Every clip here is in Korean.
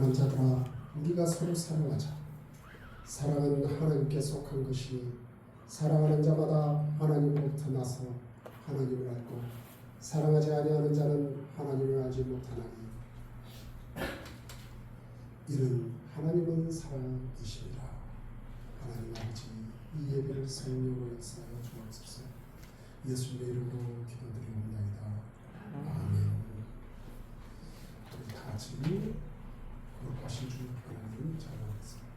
사랑하는 자들아, 우리가 서로 사랑하자. 사랑은 하나님께 속한 것이니 사랑하는 자마다 하나님으로부터 나서 하나님을 알고 사랑하지 아니하는 자는 하나님을 알지 못하나니 이는 하나님은 사랑이시니라. 하나님 아버지, 이 예배를 성령으로 역사하여 주옵소서. 예수님의 이름으로 기도드리옵나이다. 아멘. 우리 다 같이 거룩하신 주 하나님 찬양하겠습니다.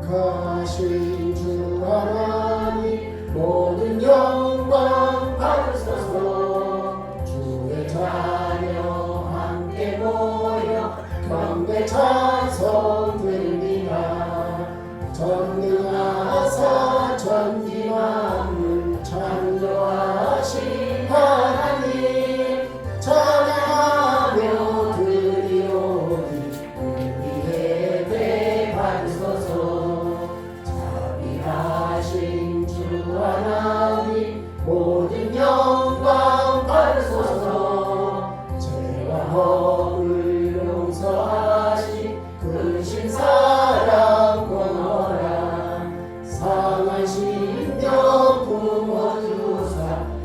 거룩하신 주 하나님, 모든 영광 받으소서. 주의 자녀 함께 모여 경배 찬송 드립니다. 전능하사 전지 만물 창조하신 하나님 찬양하며 드리오니 우리 예배 받으소서. 자비하신 주 하나님, 모든 영광 받으소서. 죄와 허물 용서하신 크신 사랑 고노라. 상한 심령 품어주사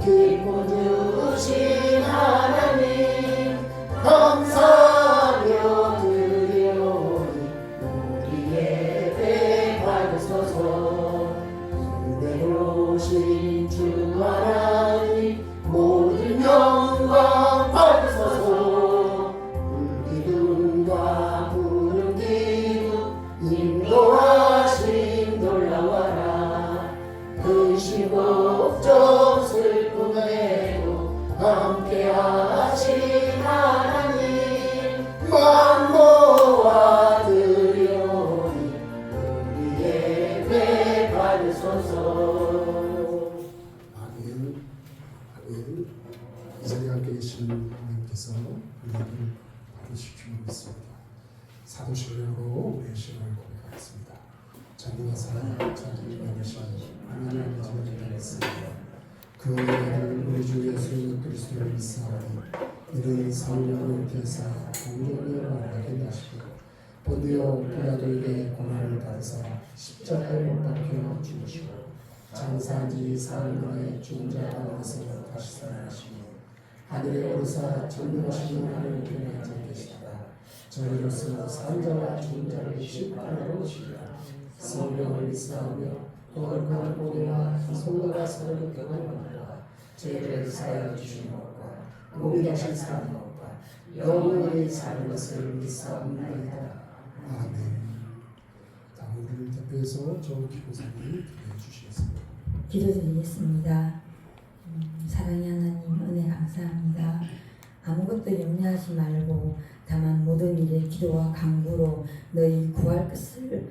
기쁨 주신 하나님 감사하며 드리오니 우리 예배 받으소서. 은혜로우신 주 하나님, 모든 영광 받으소서. 불기둥과 푸른 기둥 인도하심 놀라워라. 근심 걱정 슬픔에도 함께하신 하나님 만모아 드리오니 우리 예배 받으소서. 아멘. 아멘. 이 자리에 함께 계신 하나님께서 은혜를 받으시기로 믿습니다. 사도신령으로 우리의 신앙을 고백하겠습니다. 전능하사 전지 만유신 하나님 아버지를 기다렸습니다. 그 은혜를 우리 주 예수 그리스도를 믿사오니 이는 성령을 계사 공동을 말하게 하시고 본디오 빌라도에게 고난을 받으사 십자가에 못 박혀 죽으시고 장사한 지 사흘 만에 죽은 자 가운데서 다시 살아나시고 하늘에 오르사 전능하신 하나님께 앉아 계시다가 저희로서 산 자와 죽은 자를 심판하러 오시리라. 성령을 믿사오며 거룩한 보배와 성도가 서로 교통하노라. 죄를 사하여 주신 것과 몸이 다시 사는 것과 영원히 사는 것을 믿사옵나이다. 아멘. 다음 우리를 대표해서 저 기도사님 기도해 주시겠습니다. 기도드리겠습니다. 사랑의 하나님, 은혜 감사합니다. 아무것도 염려하지 말고 다만 모든 일에 기도와 간구로 너희 구할 것을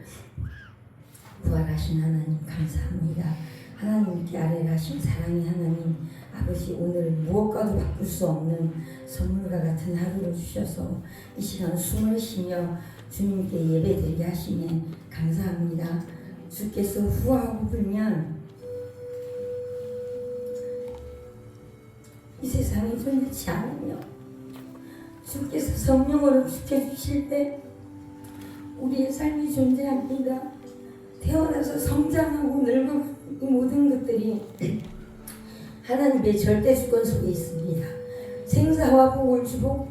부활하신 하나님 감사합니다. 하나님께 아뢰하신 사랑의 하나님 아버지, 오늘 무엇과도 바꿀 수 없는 선물과 같은 하루를 주셔서 이 시간 숨을 쉬며 주님께 예배드리게 하시니 감사합니다. 주께서 후하고 불면 이 세상에 존재치 않으며 주께서 성령으로 지켜주실 때 우리의 삶이 존재합니다. 태어나서 성장하고 늙은 이 모든 것들이 하나님의 절대 주권 속에 있습니다. 생사와 복을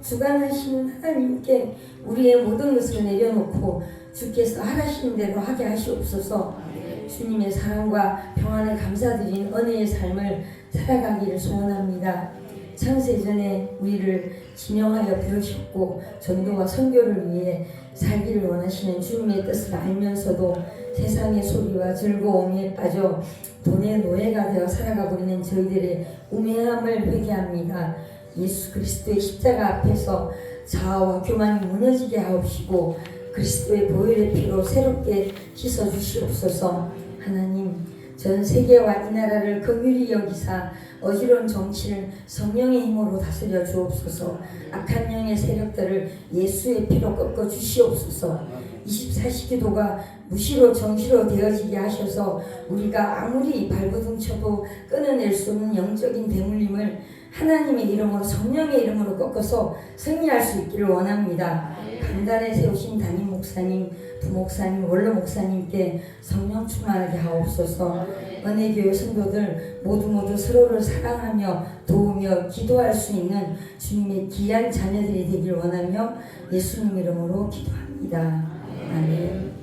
주관하시는 하나님께 우리의 모든 것을 내려놓고 주께서 하라시는 대로 하게 하시옵소서. 주님의 사랑과 평안을 감사드린 은혜의 삶을 살아가기를 소원합니다. 창세전에 우리를 지명하여 부르셨고 전도와 선교를 위해 살기를 원하시는 주님의 뜻을 알면서도 세상의 소리와 즐거움에 빠져 돈의 노예가 되어 살아가고 있는 저희들의 우매함을 회개합니다. 예수 그리스도의 십자가 앞에서 자아와 교만이 무너지게 하옵시고 그리스도의 보혈의 피로 새롭게 씻어주시옵소서. 하나님, 전 세계와 이 나라를 긍휼히 여기사 어지러운 정치를 성령의 힘으로 다스려 주옵소서. 악한 영의 세력들을 예수의 피로 꺾어 주시옵소서. 24시 기도가 무시로 정시로 되어지게 하셔서 우리가 아무리 발버둥 쳐도 끊어낼 수 없는 영적인 대물림을 하나님의 이름으로 성령의 이름으로 꺾어서 승리할 수 있기를 원합니다. 강단에 세우신 담임 목사님, 부목사님, 원로 목사님께 성령 충만하게 하옵소서. 은혜교회 성도들 모두 서로를 사랑하며 도우며 기도할 수 있는 주님의 귀한 자녀들이 되길 원하며 예수님 이름으로 기도합니다. 아멘.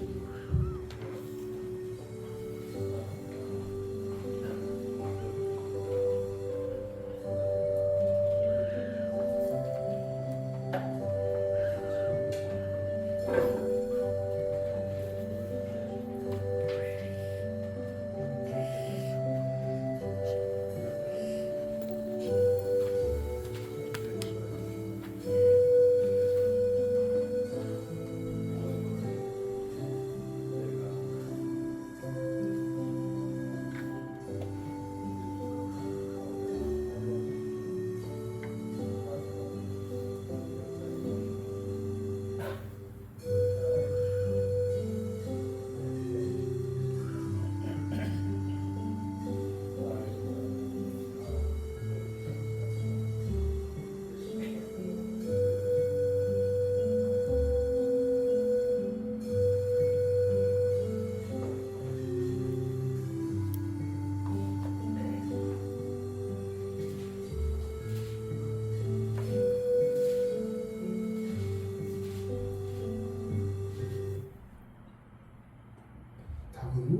우리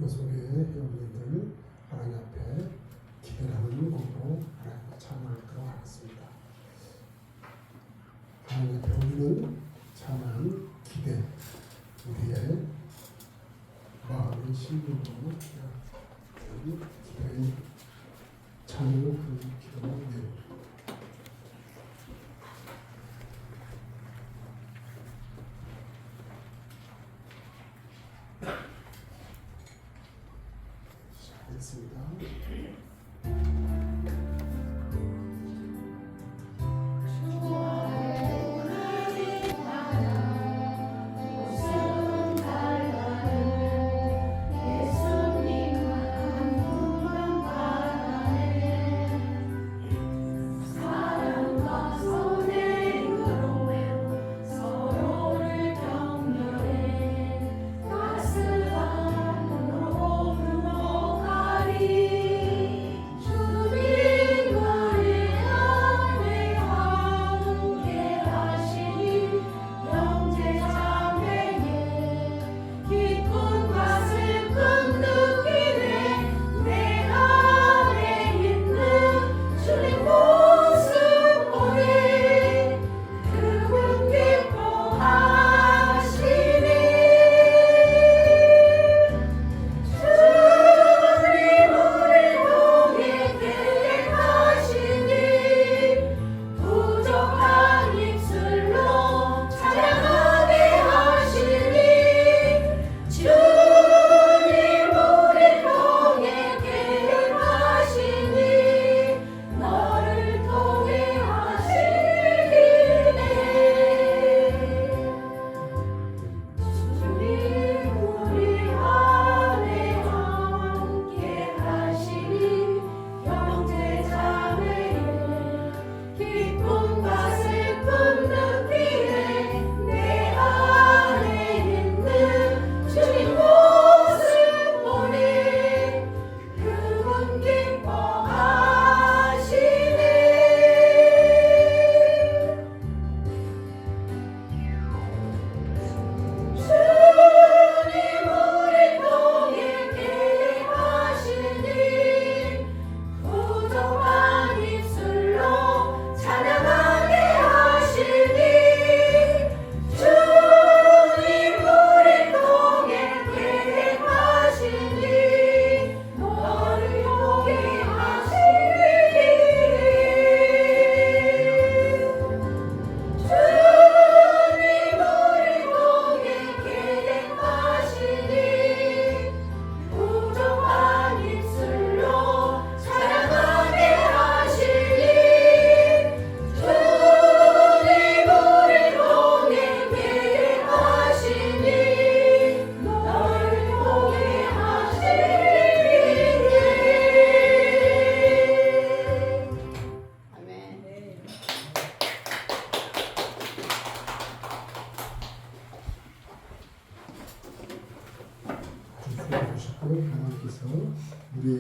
요소의 회원님들 하나님 앞에 기대하는 곡으로 하나님과 찬양하도록 하겠습니다. 하나님 앞에 우리는 찬양, 기대, 우리의 마음의 신경으로 기도의 찬양을 부르는 기도를 내립니다. 시작하겠습니다.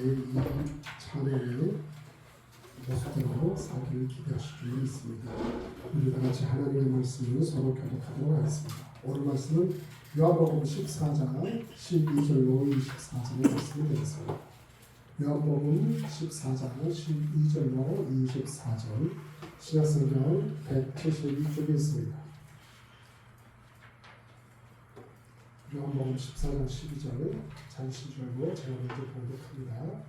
이 찬양의 모습대로 살기를 기대하시기로 있습니다. 우리 다 같이 하나님의 말씀을 서로 교독하도록 하겠습니다. 오늘 말씀은 요한복음 14장 12절로 24절의 말씀을 드리겠습니다. 요한복음 14장 12절로 24절 신약성경 172쪽에 있습니다. 요한복음 14장 12절 잠시 줄고 제가 먼저 봉독합니다.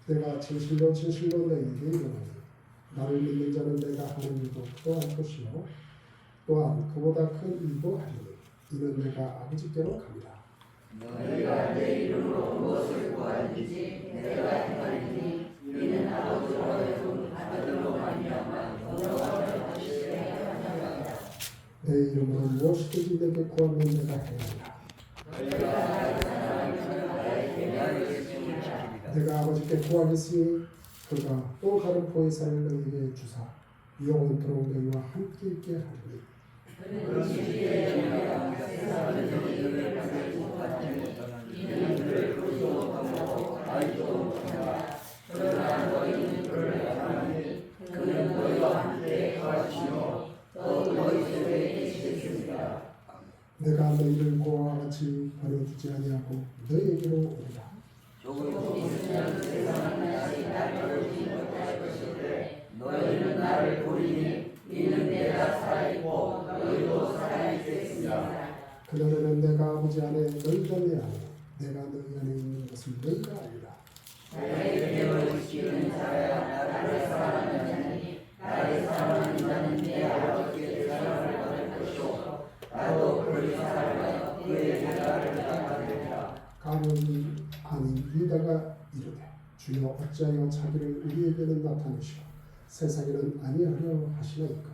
내가 진실로 너희에게 이르노니 나를 믿는 자는 내가 하는 일도 또할 것이요 또한 그보다 큰 일도 하리니 이는 내가 아버지께로 갑니다. 너희가 내 이름으로 무엇을 구하든지 내가 행하리니 이는 아버지로부터 아들로 말미암아 영광을 받으시게 하느니라. 내 이름으로 무엇이든지 내게 구하면 내가 행하리라. 내가 아버지께 구하겠으니 그가 또 다른 보혜사를 너희에게 주사 영원토록 너희와 함께 있게 하리니 그는 진리의 영광 세상을 너희에게 받을 것 같으니 이는 그를 보지도 못하고 알지도 못한다. 그러나 너희는 그를 알아니 그는 너희와 함께 거하시며 또 너희 속에 계시겠습니다. 내가 너희를 고아와 같이 버려두지 아니하고 너희에게로 오리라. 조금 있으면 세상은 아직 나를 보지 못할 것인데 너희는 나를 보리니 이는 내가 살아있고 너희도 살아있겠습니다. 그날에는 내가 아버지 안에 너희가 내 안에 내가 너희 안에 있는 것을 너희가 알리라. 나의 계명을 지키는 자야 나를 사랑하는 자니 나를 사랑하는 자는 내 아버지께 사랑을 받을 것이요 나도 그를 사랑하여 그의 대가를 받으리라. 가룟이 아닌 유다가 이르되 주여 어찌하여 자기를 우리에게는 나타내시고 세상에는 아니하려 하시나이까.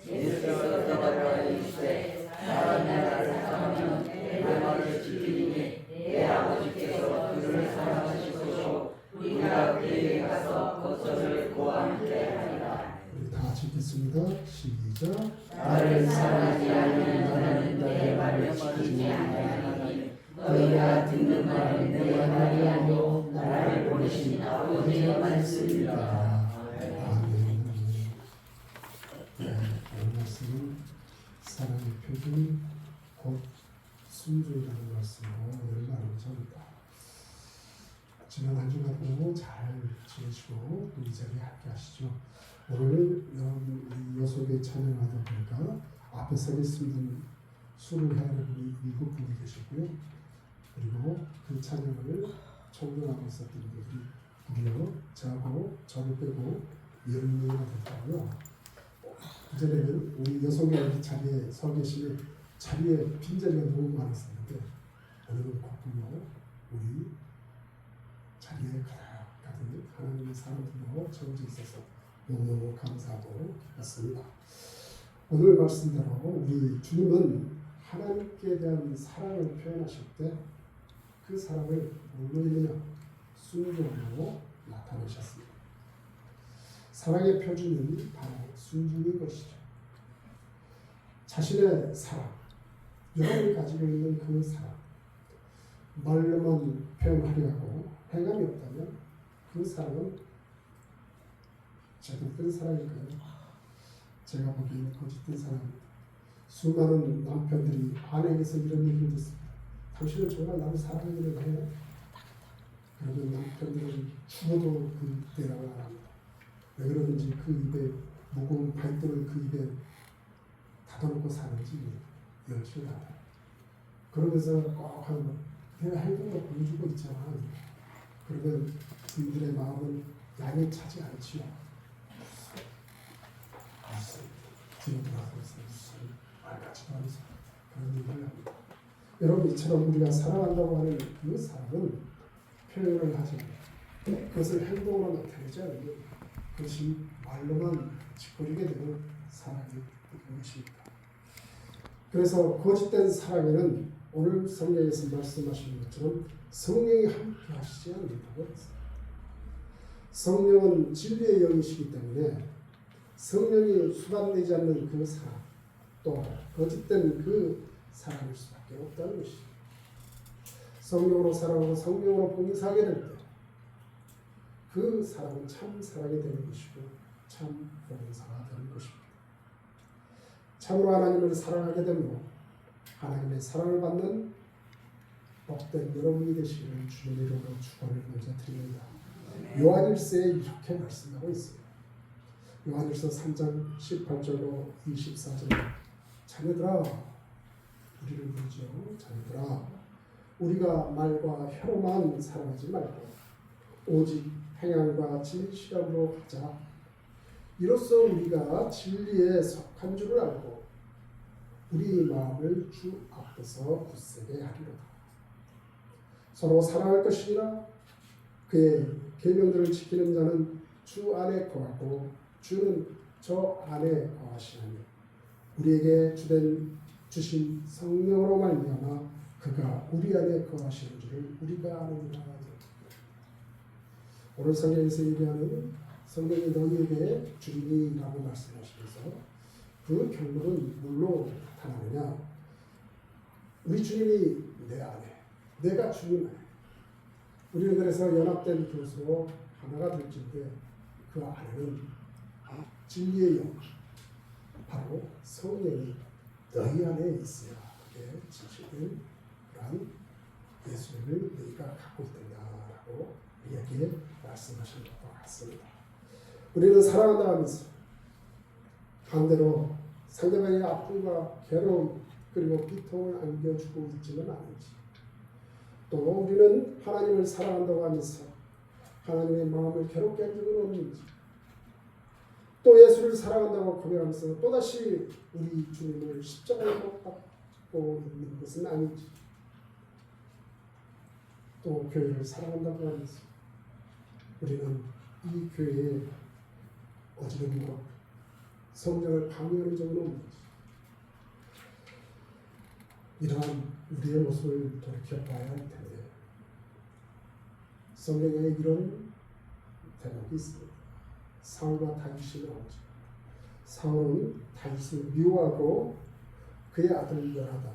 예수께서 대답하여 이르시되 사람이 나를 사랑하면 내 말을 지키리니 내 아버지께서 그를 사랑하실 것이요 우리가 그에게 가서 거처를 그와 함께 하리라. 우리 다 같이 읽겠습니다. 시작. 나를 사랑하지 않는 너는 내 말을 지키지 아니하니 너희가 듣는 말은 내 말이 아니요 나를 보내신 아버지의 말씀이라. 아멘. 네, 오늘 말씀은 사랑의 표준 곧 순종이라는 말씀으로 오늘 나누고자 지난 한 주간도 잘 지내시고 또 이 자리에 함께 하시죠. 오늘 여속에 찬양하다 보니까 앞에 서 계신 분 술을 헤아리는 분이 7분이 계시고요. 그리고 그 찬양을 청명하고 있었던 분들이 무려 저하고 저를 빼고 10명이나 됐다고요. 그전에는 우리 여성의 자리에 서 계시는 자리에 빈자리가 너무 많았었는데 오늘은 곧구요 우리 자리에 가득 하나님의 사람들로 채워져 있어서 너무너무 감사하고 기뻤습니다. 오늘 말씀대로 우리 주님은 하나님께 대한 사랑을 표현하실 때 그 사랑을 뭘로 이루냐? 순종으로 나타내셨습니다. 사랑의 표준은 바로 순종인 것이죠. 자신의 사랑, 여러분이 가지고 있는 그 사랑, 말로만 표현하려 하고 행함이 없다면 그 사랑은 제대로 사랑일까요? 제가 보기에는 거짓된 사랑입니다. 수많은 남편들이 아내에게서 이런 얘기를 듣습니다. 당신은 정말 나를 사랑하기를 해요? 그러면 남편들은 죽어도 그 대답을 안 합니다. 왜 그러는지 그 입에 무거운 발등을 그 입에 닫아놓고 사는지 열지를 않아요. 그러면서 꼭 하는 내가 행동을 보여주고 있잖아. 그러면 그들의 마음은 양이 차지 않지요. 무슨 뒤로 돌아서서 무슨 말 같지도 않아서 그런 얘기를 합니다. 여러분 이처럼 우리가 사랑한다고 하는 그 사랑은 표현을 하지 않아요. 그것을 행동으로 나타내지 않으면 그것이 말로만 짓거리게 되는 사랑이 되는 것입니다. 그래서 거짓된 사랑에는 오늘 성경에서 말씀하시는 것처럼 성령이 함께 하시지 않는다고 했어요. 성령은 진리의 영이시기 때문에 성령이 수반되지 않는 그 사랑 또 거짓된 그 사랑일 수밖에 없다는 것입니다. 성령으로 사랑하고 성령으로 봉사하게 될 때 그 사랑은 참 사랑이 되는 것이고 참 봉사가 되는 것입니다. 참으로 하나님을 사랑하게 되므로 하나님의 사랑을 받는 복된 여러분이 되시기를 주님의 이름으로 축원을 먼저 드립니다. 요한일서에 이렇게 말씀하고 있습니다. 요한일서 3장 18절로 24절 자녀들아 우리를 부르죠. 자녀들아 우리가 말과 혀로만 사랑하지 말고 오직 행함과 진실함으로 하자. 이로써 우리가 진리에 속한 줄을 알고 우리 마음을 주 앞에서 굳세게 하리로다. 서로 사랑할 것이니라. 그의 계명들을 지키는 자는 주 안에 거하고 주는 저 안에 거하시나니 우리에게 주신 성령으로 말미암아 그가 우리 안에 거하시는 줄을 우리가 아느니라. 오늘 성경에서 얘기하는 성령이 너희에게 주리니라고 말씀하시면서 그 결론은 뭘로 나타나느냐? 우리 주님이 내 안에, 내가 주님 안에. 우리는 그래서 연합된 교수로 하나가 될진데 그 안에는 진리의 영, 바로 성령이 너희 안에 있어야 그게 진실된 그러한 예수님을 너희가 갖고 있다라고 우리에게 말씀하신 것과 같습니다. 우리는 사랑한다 하면서 반대로 상대방의 아픔과 괴로움 그리고 비통을 안겨주고 있지는 않은지, 또 우리는 하나님을 사랑한다고 하면서 하나님의 마음을 괴롭게 한 적은 없는지, 또 예수를 사랑한다고 고백하면서 또다시 우리 주님을 십자가에 못 박고 있는 것은 아닌지, 또 교회를 사랑한다고 하면서 우리는 이 교회에 어지럼과 성장을 방해하는 적은 없는지, 이러한 우리의 모습을 돌이켜봐야 할 텐데 성경에 이런 대목이 있습니다. 사울과 다윗이 나오죠. 사울은 다윗을 미워하고 그의 아들 요나단,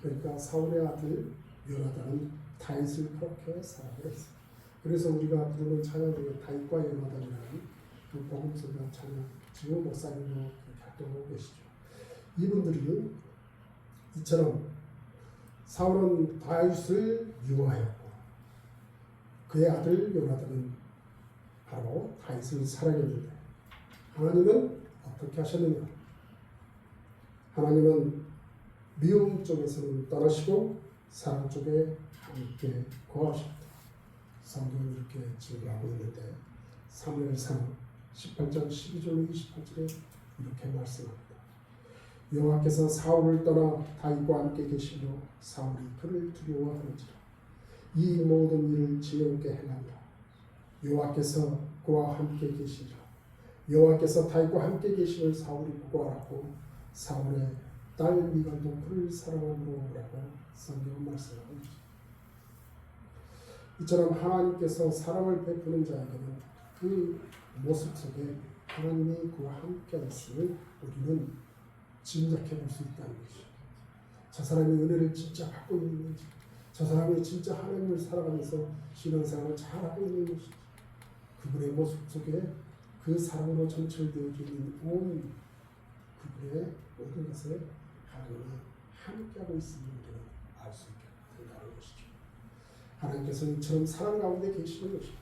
그러니까 사울의 아들 요나단은 다윗을 그렇게 사랑을 했어요. 그래서 우리가 부르는 찬양 중에 다윗과 요나단이라는 그 복음성가 찬양 지금 목사님도 그렇게 활동하고 계시죠. 이분들이 이처럼 사울은 다윗을 미워하였고 그의 아들 요나단은 바로 다윗을 사랑했는데 하나님은 어떻게 하셨느냐? 하나님은 미움 쪽에서는 떠나시고 사랑 쪽에 함께 거하셨다. 성경은 이렇게 증거하고 있는데 사무엘상 18장 12절로 28절에 이렇게 말씀합니다. 여호와께서 사울을 떠나 다윗과 함께 계시며 사울이 그를 두려워하는지라. 이 모든 일을 지혜롭게 행하니라. 여호와께서 그와 함께 계시니라. 여호와께서 다윗과 함께 계심을 사울이 보고 알았고 사울의 딸 미갈도 그를 사랑함으로라고 성경은 말씀하고 있습니다. 이처럼 하나님께서 사랑을 베푸는 자에게는 그 모습 속에 하나님이 그와 함께 있음을 우리는 짐작해 볼 수 있다는 것이죠. 저 사람이 은혜를 진짜 갖고 있는지, 저 사람이 진짜 하나님을 살아가면서 신앙생활을 잘하고 있는 것인지, 그분의 모습 속에 그 사랑으로 점철되어져 있는 온 그분의 모든 것에 하나님이 함께하고 있음을 우리는 알 수 있게 된다는 것이죠. 하나님께서는 이처럼 사랑 가운데 계시는 것입니다.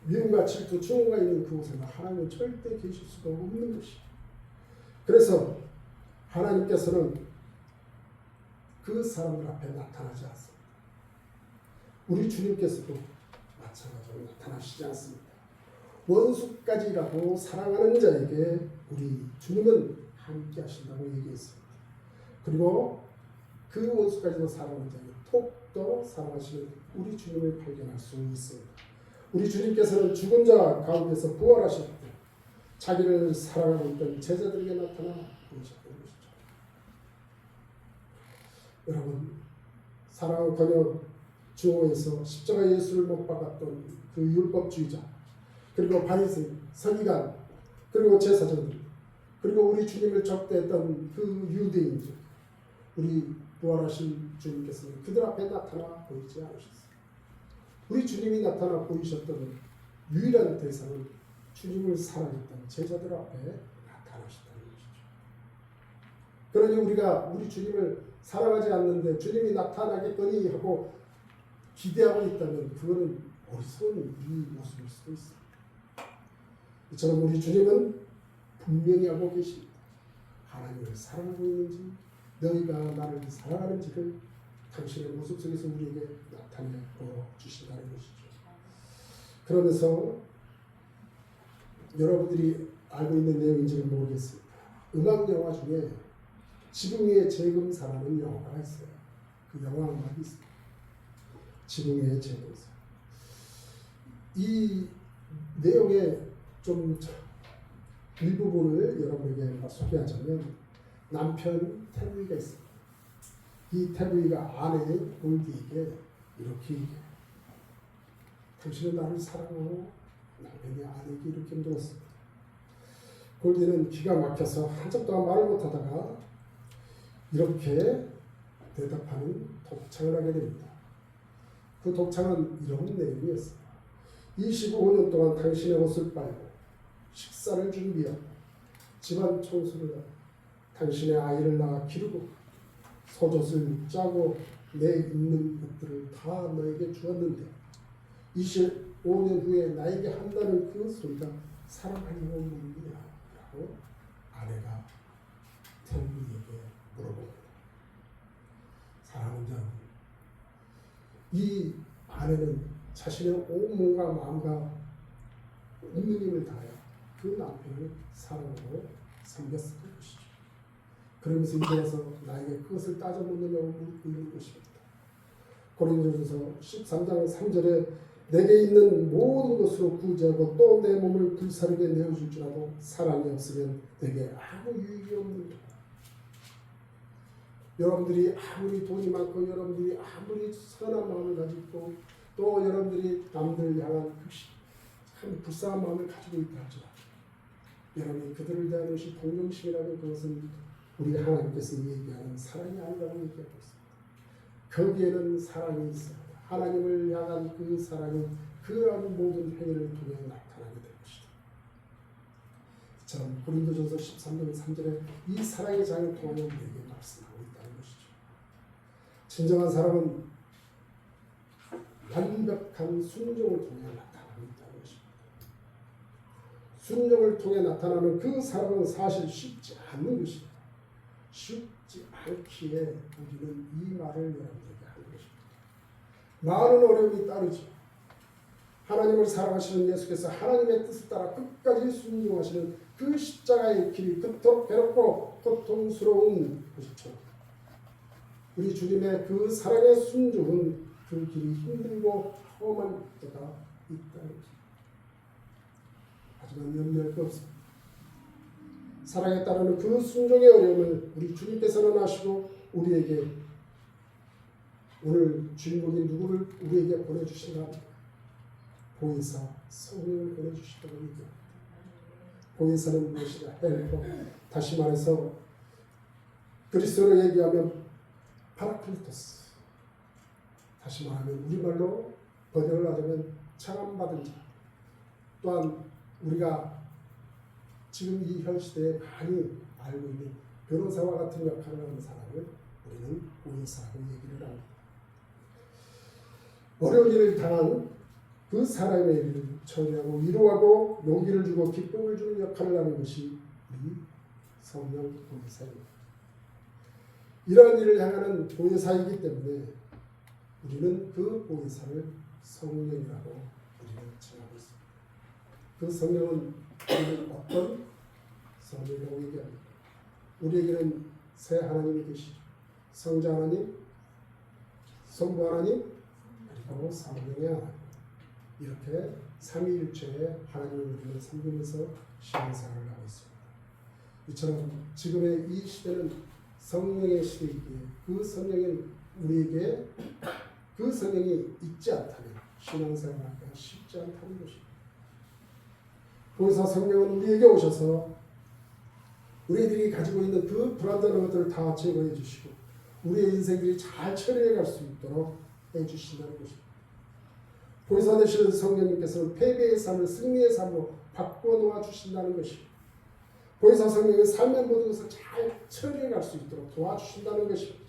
미움과 질투, 증오가 있는 그곳에는 하나님은 절대 계실 수가 없는 것입니다. 그래서 하나님께서는 그 사람들 앞에 나타나지 않습니다. 우리 주님께서도 마찬가지로 나타나시지 않습니다. 원수까지라도 사랑하는 자에게 우리 주님은 함께 하신다고 얘기했습니다. 그리고 그 원수까지도 사랑하는 자에게 더욱더 사랑하시는 우리 주님을 발견할 수 있습니다. 우리 주님께서는 죽은 자 가운데서 부활하실 때 자기를 사랑하고 있던 제자들에게 나타나 보이셨던 것이죠. 여러분, 사랑은커녕 주어에서 십자가 예수를 못 박았던 그 율법주의자, 그리고 바리새인, 서기관, 그리고 제사장들, 그리고 우리 주님을 적대했던 그 유대인들, 우리 부활하신 주님께서는 그들 앞에 나타나 보이지 않으셨어요. 우리 주님이 나타나 보이셨던 유일한 대상은 주님을 사랑했던 제자들 앞에 나타나셨다는 것이죠. 그러니 우리가 우리 주님을 사랑하지 않는데 주님이 나타나겠거니 하고 기대하고 있다면 그거는 어리석은 우리 모습일 수도 있습니다. 이처럼 우리 주님은 분명히 하고 계십니다. 하나님을 사랑하고 있는지 너희가 나를 사랑하는지를 당신의 모습 속에서 우리에게 나타내 보여주신다는 것이죠. 그러면서 여러분들이 알고 있는 내용인지는 모르겠습니다. 음악 영화 중에 지붕 위에 재금사라는 영화가 있어요. 그 영화 음악이 있습니다. 지붕 위에 재금사. 이 내용의 좀 일부분을 여러분에게 소개하자면 남편 태부이가 있습니다. 이 태부이가 아내 골디에게 이렇게 얘기해요. 당신은 나를 사랑하고 남편이 아내에게 이렇게 물었습니다. 골디는 기가 막혀서 한참 동안 말을 못하다가 이렇게 대답하는 독창을 하게 됩니다. 그 독창은 이런 내용이었어요. 25년 동안 당신의 옷을 빨고 식사를 준비하고 집안 청소를 하고 당신의 아이를 낳아 기르고 소젖을 짜고 내 입는 것들을 다 너에게 주었는데 25년 후에 나에게 한다는 그 소리가 사랑하려고 물으냐 라고 아내가 태우이에게 물어봅니다. 사랑하는 자는 이 아내는 자신의 온 몸과 마음과 있는 힘을 다하여 그 남편을 사랑하고 섬겼을 것이죠. 그러면서 이제 와서 나에게 그것을 따져 묻느냐고 묻고 있는 것입니다. 고린도전서 13장 3절에 내게 있는 모든 것으로 구제하고 또 내 몸을 불사르게 내어줄 줄 알고 사랑이 없으면 내게 아무 유익이 없는다. 여러분들이 아무리 돈이 많고 여러분들이 아무리 선한 마음을 가지고 또 여러분들이 남들 향한 참 불쌍한 마음을 가지고 있다 할지라도 여러분이 그들을 대한 것이 동정심이라면 그것은 우리 하나님께서 얘기하는 사랑이 아니라고 얘기하고 있습니다. 거기에는 사랑이 있어요. 하나님을 향한 그 사랑은 그러한 모든 행위를 통해 나타나게 될 것이다. 이처럼 고린도전서 13장 3절에 이 사랑의 장을 통하여 우리에게 말씀하고 있다는 것이죠. 진정한 사랑은 완벽한 순종을 통해 나타나고 있다는 것입니다. 순종을 통해 나타나는 그 사랑은 사실 쉽지 않는 것입니다. 쉽지 않기에 우리는 이 말을 여러분에게 하는 것입니다. 많은 어려움이 따르죠. 하나님을 사랑하시는 예수께서 하나님의 뜻을 따라 끝까지 순종하시는 그 십자가의 길이 그토록 괴롭고 고통스러운 것이죠. 우리 주님의 그 사랑의 순종은 그 길이 힘들고 험한 때가 있다는 것입니다. 하지만 염려할 것 없습니다. 사랑에 따르는 그 순종의 어려움을 우리 주님께서는 아시고 우리에게 오늘 주인공인 누구를 우리에게 보내주신가 합니다. 보혜사 성령을 보내주시다고 얘기합니다. 보혜사는 무엇이냐? 헬퍼. 다시 말해서 그리스도로 얘기하면 파라클리토스. 다시 말하면 우리말로 번역을 하자면 청함받은 자. 또한 우리가 지금 이 현 시대에 많이 알고 있는 변호사와 같은 역할을 하는 사람을 우리는 보혜사라고 얘기를 합니다. 어려운 일을 당한 그 사람의 일을 처리하고 위로하고 용기를 주고 기쁨을 주는 역할을 하는 것이 우리 성령 보혜사입니다. 이러한 일을 향하는 보혜사이기 때문에 우리는 그 보혜사를 성령이라고 우리는稱하고 있습니다. 그 성령은 우리는 어떤 성령이라고 얘기합니다. 우리에게는 새 하나님이 계시죠. 성자 하나님, 성부 하나님, 그리고 성령의 하나님. 이렇게 삼위일체의 하나님을 우리는 섬기면서 신앙생활을 하고 있습니다. 이처럼 지금의 이 시대는 성령의 시대이기에 그 성령이 우리에게 그 성령이 있지 않다면 신앙생활하기가 쉽지 않다는 것입니다. 보혜사 성령은 우리에게 오셔서 우리들이 가지고 있는 그 불안정한 것들을 다 제거해 주시고 우리의 인생들이 잘 처리해 갈 수 있도록 해 주신다는 것입니다. 보혜사 되시는 성령님께서는 패배의 삶을 승리의 삶으로 바꿔놓아 주신다는 것입니다. 보혜사 성령의 삶의 모든 것을 잘 처리해갈 수 있도록 도와주신다는 것입니다.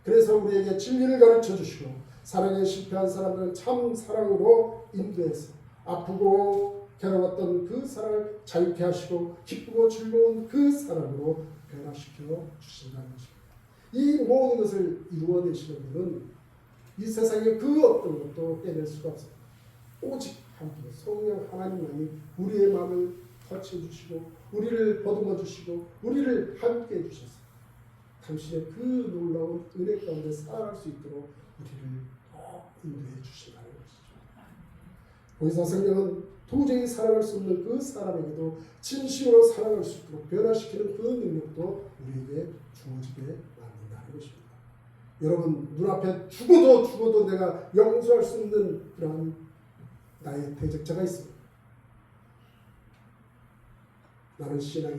그래서 우리에게 진리를 가르쳐 주시고 사랑에 실패한 사람들은 참 사랑으로 인도해서 아프고 괴로웠던 그 사랑을 자유케 하시고 기쁘고 즐거운 그 사랑으로 변화시켜 주신다는 것입니다. 이 모든 것을 이루어내시는 분은 이 세상에 그 어떤 것도 빼낼 수가 없습니다. 오직 한 분 성령 하나님만이 우리의 마음을 터치해 주시고 우리를 보듬어 주시고 우리를 함께 해 주셔서 당신의 그 놀라운 은혜 가운데 살아갈 수 있도록 우리를 인도해 주신다는 것이죠. 보혜사 성령은 도저히 사랑할 수 없는 그 사람에게도 진심으로 사랑할 수 있도록 변화시키는 그 능력도 우리에게 주어지게 만든다는 것입니다. 여러분 눈앞에 죽어도 내가 용서할 수 없는 그런 나의 대적자가 있습니다. 나는 신앙이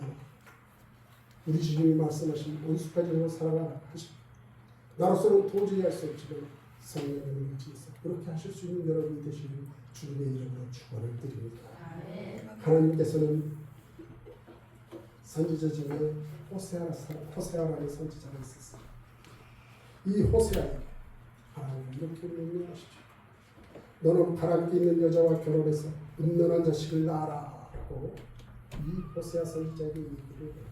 우리 주님이 말씀하신 온수까지로 살아가라 하십니다. 나로서는 도저히 할 수 없지만 성령의 능력이 있어 그렇게 하실 수 있는 여러분이 되시는 주님의 이름으로 축원을 드립니다. 하나님께서는 선지자 중에 호세아라는 선지자가 있었어요. 이 호세아에게 하나님 이렇게 명령하시죠. 너는 바람기 있는 여자와 결혼해서 음란한 자식을 낳아라 라고 이 호세아 선지자에게 얘기를 해요.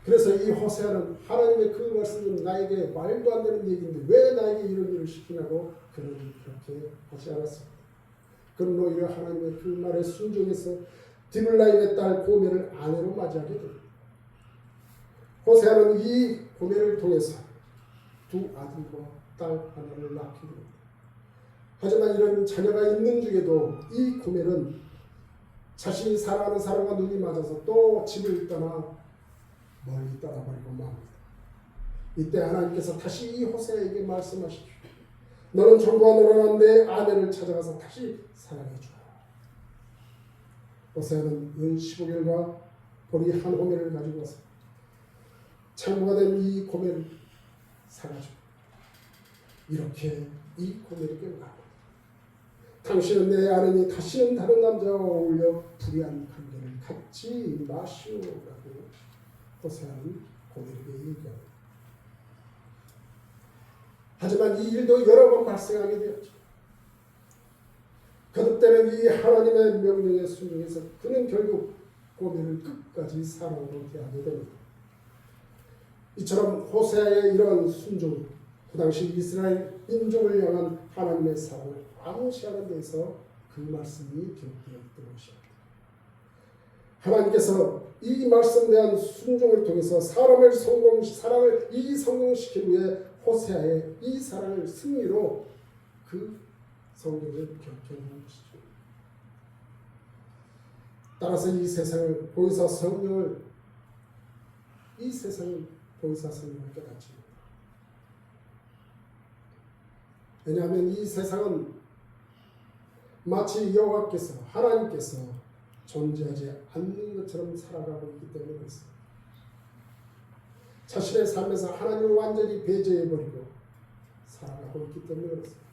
그래서 이 호세아는 하나님의 그 말씀은 나에게 말도 안 되는 얘기인데 왜 나에게 이런 일을 시키냐고 그는 그렇게 하지 않았습니다. 그는 오히려 하나님의 그 말에 순종해서 디블라임의 딸 고멜을 아내로 맞이하게 됩니다. 호세아는 이 고멜을 통해서 두 아들과 딸 하나를 낳게 됩니다. 하지만 이런 자녀가 있는 중에도 이 고멜은 자신이 사랑하는 사람과 눈이 맞아서 또 집을 떠나 멀리 떠나버리고 맙니다. 이때 하나님께서 다시 이 호세아에게 말씀하시죠. 너는 정과 너는 내 아내를 찾아가서 다시 사랑해주라. 호세아는 은 15개월과 보리 한 호멜을 가지고 와서 창모가 된 이 고멜을 사가지고 이렇게 이 고멜에게 말합니다. 당신은 내 아내니 다시는 다른 남자와 어울려 불의한 관계를 갖지 마시오라고 호세아는 고멜에게 얘기합니다. 하지만 이 일도 여러 번 발생하게 되었죠. 거듭되는 이 하나님의 명령에 순종해서 그는 결국 고멜을 끝까지 사랑으로 대하게 됩니다. 이처럼 호세아의 이러한 순종, 그 당시 이스라엘 민족을 향한 하나님의 사랑을 암시하는 데서 그 말씀이 기록되었던 것입니다. 하나님께서 이 말씀에 대한 순종을 통해서 사람을 성공시킨 후에 호세아의 이 사랑을 승리로 그 성경을 기록해놓은 것이죠. 따라서 이 세상을 보혜사 성령을 깨닫지 못합니다. 왜냐하면 이 세상은 마치 여호와께서 하나님께서 존재하지 않는 것처럼 살아가고 있기 때문에 그렇습니다. 자신의 삶에서 하나님을 완전히 배제해버리고 살아가고 있기 때문에 그렇습니다.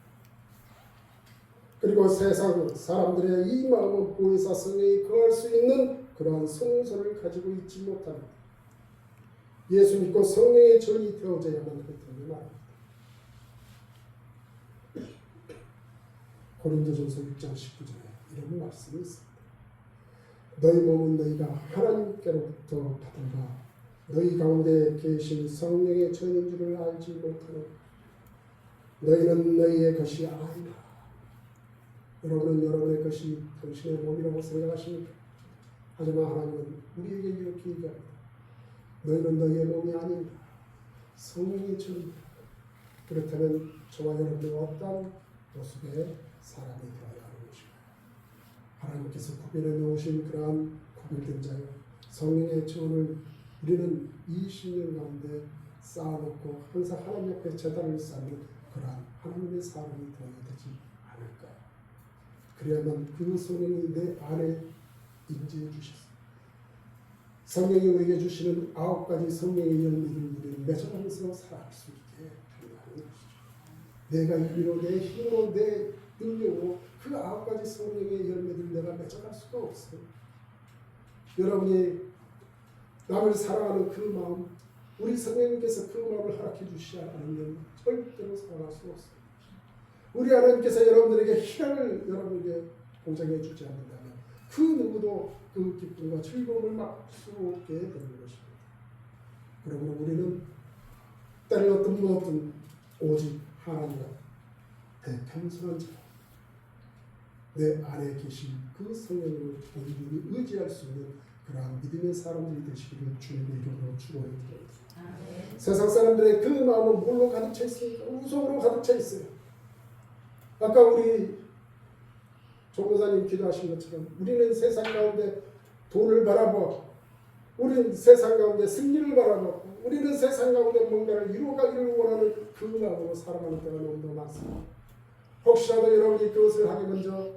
그리고 세상 사람들의 이 마음은 보혜사 성령이 거할 수 있는 그러한 성소를 가지고 있지 못합니다. 예수 믿고 성령의 전이 되어져야만 하기 때문에 말입니다. 고린도전서 6장 19절에 이런 말씀이 있습니다. 너희 몸은 너희가 하나님께로부터 받은 바 너희 가운데 계신 성령의 전인 줄을 알지 못하노. 너희는 너희의 것이 아니다. 여러분은 여러분의 것이 당신의 몸이라고 생각하십니까? 하지만 하나님은 우리에게 이렇게 얘기합니다. 너희는 너희의 몸이 아닙니다. 성령의 전입니다. 그렇다면 저와 여러분은 어떤 모습의 사람이 되어야 하는 것입니다. 하나님께서 구별해 놓으신 그러한 구별된 자요 성령의 전을 우리는 20년 가운데 쌓아놓고 항상 하나님 옆에 제단을 쌓는 그러한 하나님의 사람이 되어야 되지 않을까요? 그래야만 그 성령이 내 안에 임재해 주셨습니다. 성령이 우리에게 주시는 9가지 성령의 열매를 우리는 맺어가면서 살아갈 수 있게 하는 것이죠. 내가 이기로 내 힘으로 내 능력으로 그 9가지 성령의 열매를 내가 맺어갈 수가 없어요. 여러분이 남을 사랑하는 그 마음, 우리 성령님께서 그 마음을 허락해 주시지 않으면 절대로 살아갈 수 없어요. 우리 하나님께서 여러분들에게 희락을 여러분에게 보장해 주지 않는다면 그 누구도 그 기쁨과 즐거움을 맛볼 수 없게 되는 것입니다. 그러므로 우리는 때를 얻든 무엇든 오직 하나님과 대평선한 자, 내 안에 계신 그 성령을 온전히 의지할 수 있는 그러한 믿음의 사람들이 되시기를 주님의 이름으로 축원드립니다. 세상 사람들의 그 마음은 뭘로 가득 차 있습니까? 우성으로 가득 차 있어요. 아까 우리 조교사님 기도하신 것처럼 우리는 세상 가운데 돈을 바라보고, 우리는 세상 가운데 승리를 바라보고, 우리는 세상 가운데 뭔가를 이루어가기를 원하는 그 마음으로 살아가는 때가 너무 많습니다. 혹시라도 여러분이 그것을 하기 먼저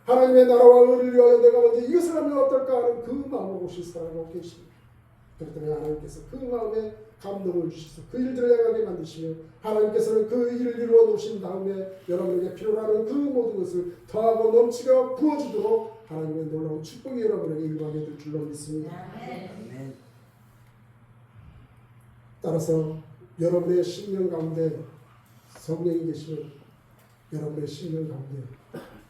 하나님의 나라와 의를 위하여 내가 먼저 이것을 하면 어떨까 하는 그 마음으로 혹시 살아가고 계십니다. 그렇다면 하나님께서 그 마음에 감동을 주셔서 그 일들을 행하게 만드시며 하나님께서는 그 일을 이루어 놓으신 다음에 여러분에게 필요로 하는 그 모든 것을 더하고 넘치게 부어주도록 하나님의 놀라운 축복이 여러분에게 일어나게 될 줄로 믿습니다. 따라서 여러분의 심령 가운데 성령이 계시면 여러분의 심령 가운데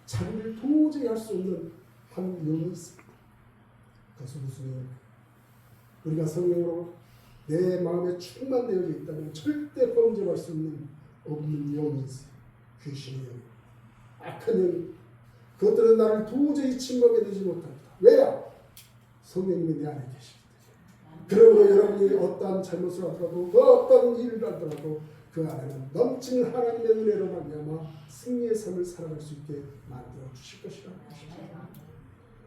자기를 도저히 할 수 없는 한 영이 있습니다. 그것은 무슨 영입니까? 우리가 성령으로 내 마음에 충만되어 있다면 절대 범죄할 수 없는 영이 있어요. 귀신의 영, 악한 영. 그것들은 나를 도저히 침범해내지 못합니다. 왜요? 성령님이 내 안에 계십니다. 그러므로 여러분이 어떠한 잘못을 하더라도 어떤 일을 하더라도 그 안에는 넘치는 하나님의 은혜로 말미암아 승리의 삶을 살아갈 수 있게 만들어 주실 것이라는 것입니다.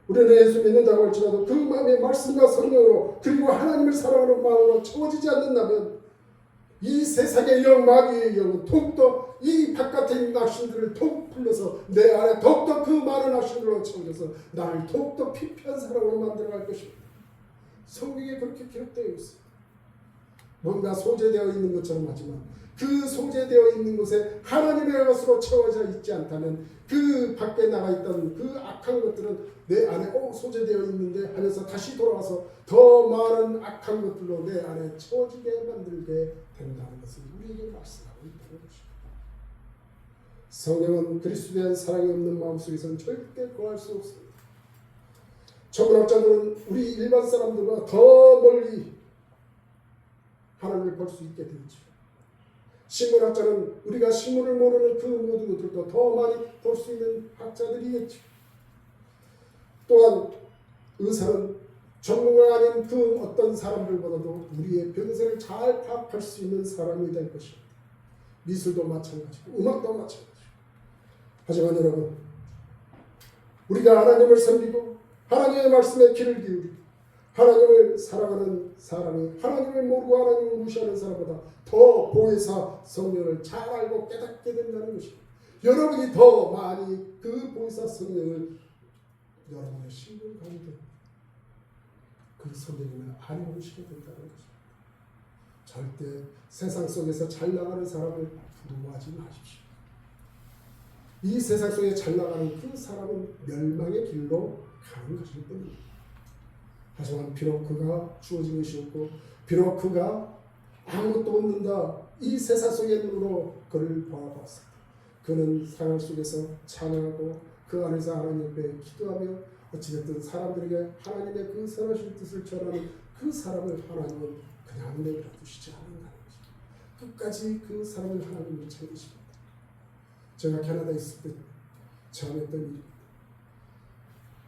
우리는 예수 믿는다고 할지라도 그 마음의 말씀과 성령으로 그리고 하나님을 사랑하는 마음으로 채워지지 않는다면 이 세상의 영, 마귀의 영은 더욱더 이 바깥에 있는 악신들을 더욱 불러서 내 안에 더욱더 그 많은 악신들로 채워져서 나를 더욱더 피폐한 사람으로 만들어갈 것입니다. 성경에 그렇게 기록되어 있어요. 뭔가 소재되어 있는 것처럼 하지만 그 소재되어 있는 곳에 하나님의 것으로 채워져 있지 않다면 그 밖에 나가 있던 그 악한 것들은 내 안에 소재되어 있는데 하면서 다시 돌아와서 더 많은 악한 것들로 내 안에 채워지게 만들게 된다는 것을 우리에게 말씀하고 있다는 것입니다. 성령은 그리스도에 대한 사랑이 없는 마음속에서는 절대 거할 수 없습니다. 천문학자들은 우리 일반 사람들과 더 멀리 하나님을 볼 수 있게 되죠. 신문학자는 우리가 신문을 모르는 그 모든 것들도 더 많이 볼 수 있는 학자들이겠죠. 또한 의사는 전문가 아닌 그 어떤 사람들보다도 우리의 병세를 잘 파악할 수 있는 사람이 될 것입니다. 미술도 마찬가지고 음악도 마찬가지고. 하지만 여러분, 우리가 하나님을 섬기고 하나님의 말씀에 귀를 기울이고 하나님을 사랑하는 사람이 하나님을 모르고 하나님을 무시하는 사람보다 더 보혜사 성령을 잘 알고 깨닫게 된다는 것입니다. 여러분이 더 많이 그 보혜사 성령을 여러분의 심령 가운데 그 성령님을 알아보시게 된다는 것입니다. 절대 세상 속에서 잘 나가는 사람을 부러워하지 마십시오. 이 세상 속에 잘 나가는 그 사람은 멸망의 길로 가는 것일 뿐입니다. 하지만 비록 그가 주어진 것이 없고 비록 그가 아무것도 없는다 이 세상 속의 눈으로 그를 바라봤을 때 그는 생활 속에서 찬양하고 그 안에서 하나님 앞에 기도하며 어찌됐든 사람들에게 하나님의 그 선하신 뜻을 전하는 그 사람을 하나님은 그냥 내버려 두시지 않는다는 것입니다. 끝까지 그 사람을 하나님은 챙기십니다. 제가 캐나다에 있을 때 처음 했던 일입니다.